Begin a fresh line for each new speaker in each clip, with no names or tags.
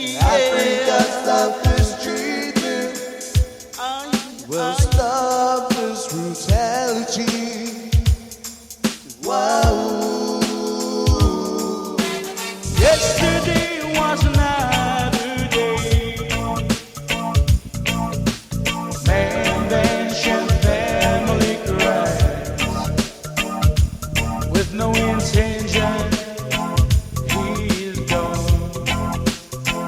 Africa, stop this treatment. We'll stop this brutality. Wow.
Yesterday was another day. Man, vengeance, family cries. With no intention, he is gone.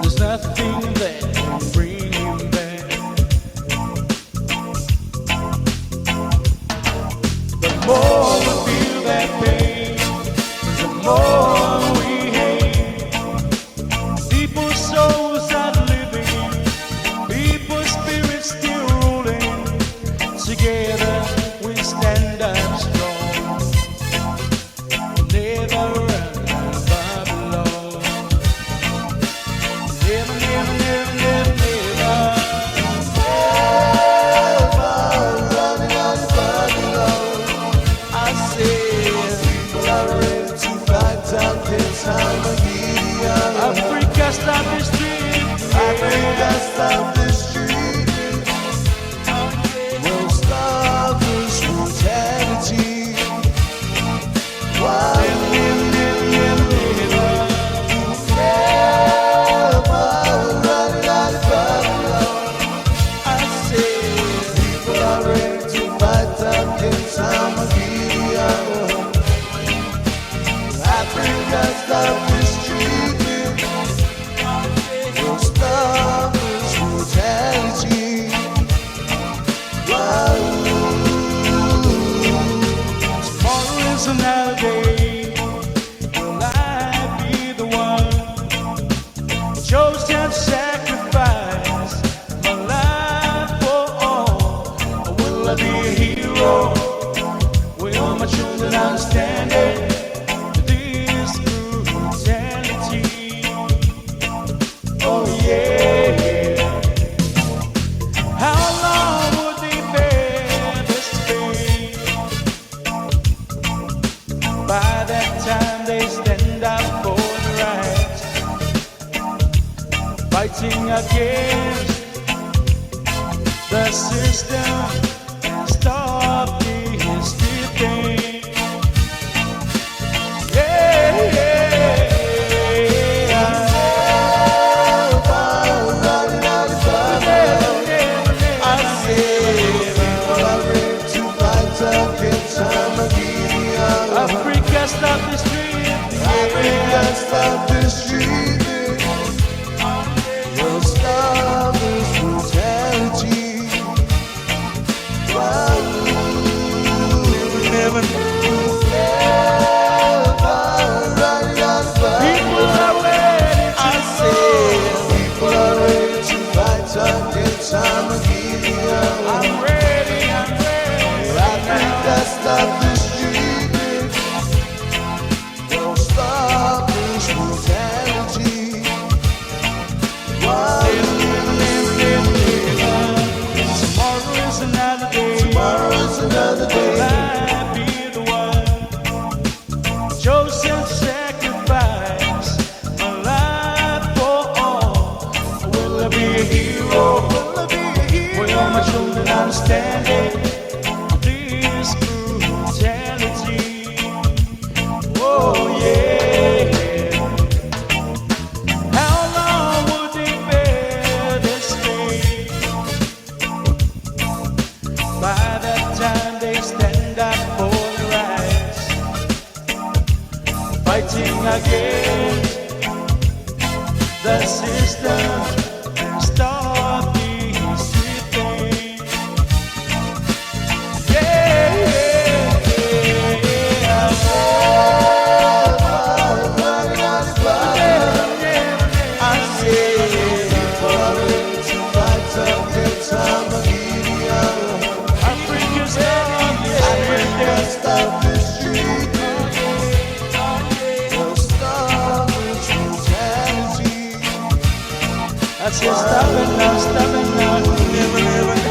There's nothing that can bring him back. The more we feel that pain, the more we hate. People's souls are living, people's spirits still ruling. Together we stand up strong. Never run out of Babylon. Never, never, never, never, never.
Running out of Babylon.
I say,
People are ready to fight out this Armageddon.
Africa, stop the street.
Africa, stop this treatment. We'll stop this brutality. Wow. Running out of Babylon.
I say,
People are ready to fight against Armageddon. Africa, stop this treatment. We'll stop this brutality. Wow.
tomorrow is another day. Will I be the one chose to sacrifice my life for all? Or will I be a hero? Will my children understand it? This brutality. Oh yeah. How long would they bear this pain? By that time they stand up for the rights, fighting against the system and stop this thing. Yeah, yeah, yeah.
Running out of Babylon. I say people are ready to fight against Armageddon.
Africa, stop the street.
Africa, stop this treatment. We'll stop this brutality. Wow.
Never,
Running out of
people
Babylon.
are ready to
I say people are ready to fight against Armageddon.
I'm ready, I'm ready.
Africa, stop this treatment. We'll stop this brutality. Wow.
Tomorrow is another day.
Tomorrow is another
Will
day.
I be the one chosen to sacrifice my life for all? Or will I be a hero? Will I be a hero? Will my children understand it? This brutality. Oh yeah. How long would they bear this pain? By that time they stand up for the rights, fighting against the system and stop these things. Yeah, yeah, yeah.
Running out of Babylon. I say people are ready to fight against Armageddon.
Africa's
Africa, stop this treatment. We'll stop this brutality.
I said stop it now, never, never.